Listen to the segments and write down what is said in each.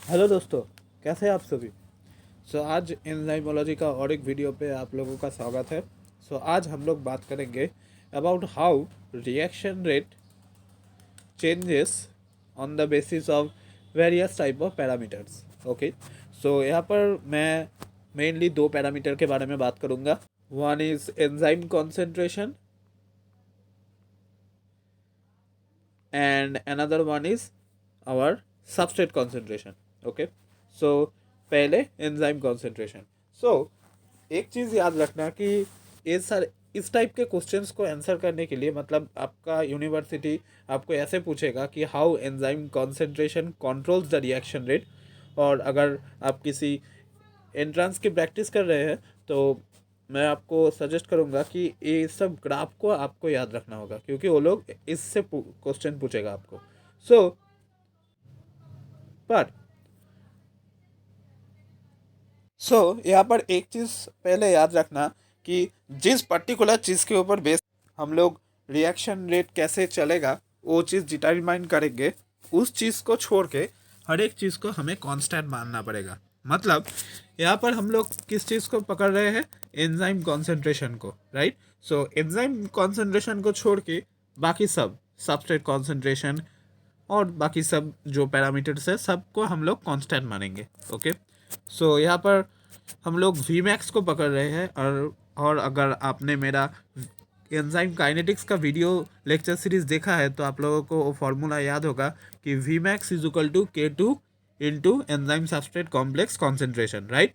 Hello दोस्तों, कैसे हैं आप सभी। आज एंजाइमोलॉजी का और एक वीडियो पे आप लोगों का स्वागत है। आज हम लोग बात करेंगे about how reaction rate changes on the basis of various type of parameters. Okay, यहाँ पर मैं मेनली दो पैरामीटर के बारे में बात करूँगा। One is enzyme concentration and another one is our substrate concentration. Okay, so पहले एंजाइम कॉन्सेंट्रेशन। एक चीज़ याद रखना कि ये सर इस टाइप के क्वेश्चंस को आंसर करने के लिए मतलब आपका यूनिवर्सिटी आपको ऐसे पूछेगा कि how enzyme concentration controls the reaction rate. और अगर आप किसी एंट्रेंस की प्रैक्टिस कर रहे हैं तो मैं आपको सजेस्ट करूंगा कि ये सब ग्राफ को आपको याद रखना होगा, क्योंकि वो लोग इससे क्वेश्चन पूछेगा आपको। सो पर यहाँ पर एक चीज़ पहले याद रखना कि जिस पर्टिकुलर चीज़ के ऊपर बेस हम लोग रिएक्शन रेट कैसे चलेगा वो चीज़ डिटरमाइन करेंगे, उस चीज़ को छोड़ के हर एक चीज़ को हमें कांस्टेंट मानना पड़ेगा। मतलब यहाँ पर हम लोग किस चीज़ को पकड़ रहे हैं, एंजाइम कॉन्सेंट्रेशन को, राइट। एंजाइम कॉन्सेंट्रेशन को छोड़ के बाकी सब सबस्ट्रेट कॉन्सेंट्रेशन और बाकी सब जो पैरामीटर्स है सबको हम लोग कांस्टेंट मानेंगे। ओके, यहाँ पर हम लोग वी मैक्स को पकड़ रहे हैं। और अगर आपने मेरा एंजाइम काइनेटिक्स का वीडियो लेक्चर सीरीज देखा है तो आप लोगों को वो फॉर्मूला याद होगा कि V max is equal to K2 into enzyme substrate complex concentration, right.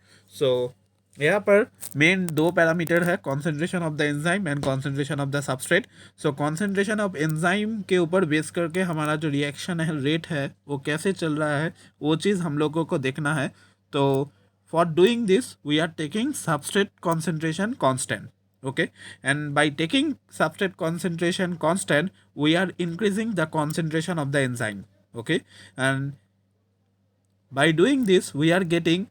यहाँ पर मेन दो पैरामीटर है, concentration of the enzyme and concentration of the substrate. Concentration of enzyme के ऊपर बेस करके हमारा जो रिएक्शन है रेट है वो कैसे चल रहा है वो चीज़ हम लोगों को देखना है। तो for doing this we are taking substrate concentration constant. Okay, and by taking substrate concentration constant we are increasing the concentration of the enzyme. Okay, and by doing this we are getting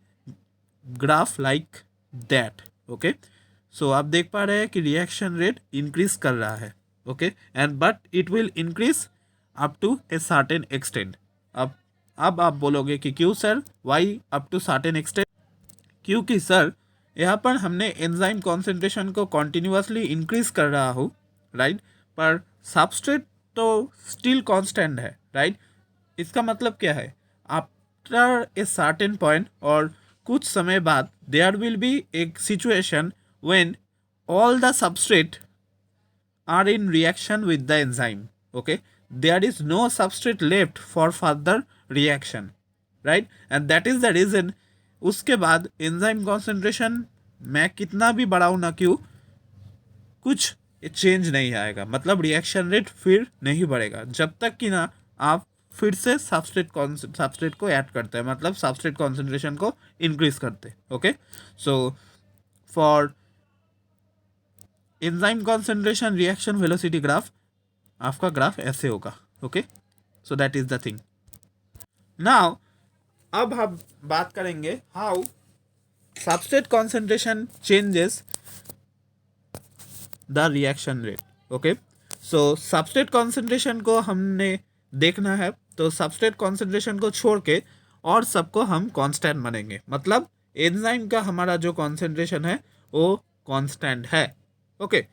graph like that. Okay, आप देख पा रहे हैं कि reaction rate increase कर रहा है। Okay, and but it will increase up to a certain extent. अब आप बोलोगे कि क्यों sir, why up to certain extent? क्योंकि सर यहाँ पर हमने एंजाइम कॉन्सेंट्रेशन को कॉन्टिन्यूसली इंक्रीज कर रहा हूँ, राइट, पर सबस्ट्रेट तो स्टिल कांस्टेंट है, राइट। इसका मतलब क्या है, आफ्टर ए सर्टेन पॉइंट और कुछ समय बाद देयर विल बी एक situation when all the substrate are in reaction with the enzyme. Okay, there is no substrate left for further reaction, right, and that is the reason उसके बाद enzyme concentration मैं कितना भी बढ़ाऊँ ना क्यों कुछ चेंज नहीं आएगा। मतलब रिएक्शन रेट फिर नहीं बढ़ेगा जब तक कि ना आप फिर से सबस्ट्रेट को ऐड करते हैं, मतलब सबस्ट्रेट कॉन्सेंट्रेशन को इंक्रीज करते। Okay, for enzyme concentration reaction velocity graph आपका ग्राफ ऐसे होगा। Okay, that is the thing. Now अब हम बात करेंगे how substrate concentration changes the reaction rate. Okay, substrate concentration को हमने देखना है तो सबस्ट्रेट कॉन्सेंट्रेशन को छोड़ के और सबको हम कांस्टेंट मानेंगे। मतलब एंजाइम का हमारा जो कॉन्सेंट्रेशन है वो कांस्टेंट है। ओके,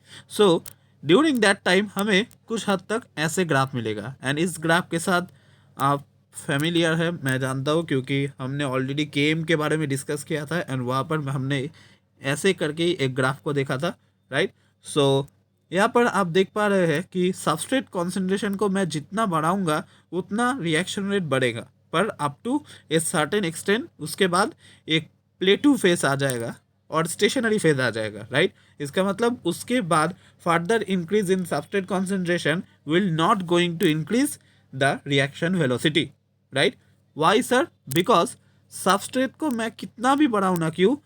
ड्यूरिंग दैट टाइम हमें कुछ हद तक ऐसे ग्राफ मिलेगा। एंड इस ग्राफ के साथ आप फेमिलियर है, मैं जानता हूँ, क्योंकि हमने ऑलरेडी केम के बारे में डिस्कस किया था एंड वहाँ पर हमने ऐसे करके एक ग्राफ को देखा था, राइट। यहाँ पर आप देख पा रहे हैं कि सबस्ट्रेट कॉन्सेंट्रेशन को मैं जितना बढ़ाऊंगा उतना रिएक्शन रेट बढ़ेगा, पर up to a certain extent उसके बाद एक प्लेटू फेस आ जाएगा और स्टेशनरी फेज आ जाएगा, राइट। इसका मतलब उसके बाद further increase in substrate concentration will not going to increase the reaction velocity, right. Why sir? Because substrate को मैं कितना भी बढ़ाऊँ ना क्यों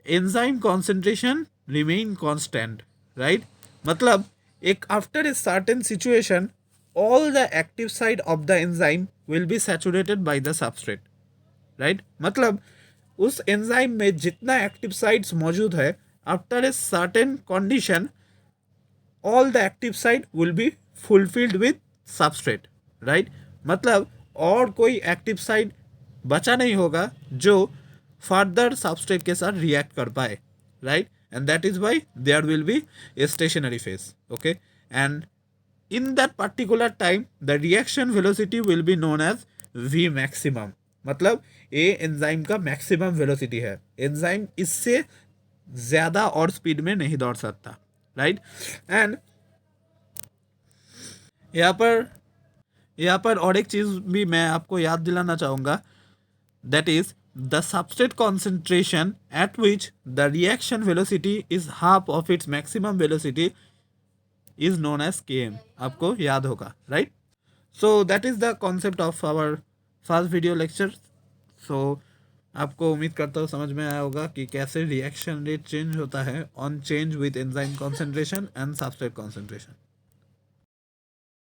enzyme concentration remain constant, right. मतलब एक after a certain situation all the active side of the enzyme will be saturated by the substrate, right. मतलब उस एंजाइम में जितना एक्टिव साइट्स मौजूद है after a certain condition all the active site will be fulfilled with substrate, right. मतलब और कोई active site बचा नहीं होगा जो फर्दर सबस्ट्रेट के साथ रिएक्ट कर पाए, right, and that is why there will be a stationary phase, okay, and in that particular time the reaction velocity will be known as v maximum. मतलब ये एंजाइम का मैक्सिमम वेलोसिटी है, enzyme इससे ज़्यादा और speed में नहीं दौड़ सकता, राइट। एंड यहाँ पर और एक चीज़ भी मैं आपको याद दिलाना चाहूँगा, that is the substrate concentration at which the reaction velocity is half of its maximum velocity is known as km, आपको याद होगा, right. So that is the concept of our first video lecture. So आपको उम्मीद करता हूँ समझ में आया होगा कि कैसे रिएक्शन रेट चेंज होता है on change with enzyme concentration and substrate concentration.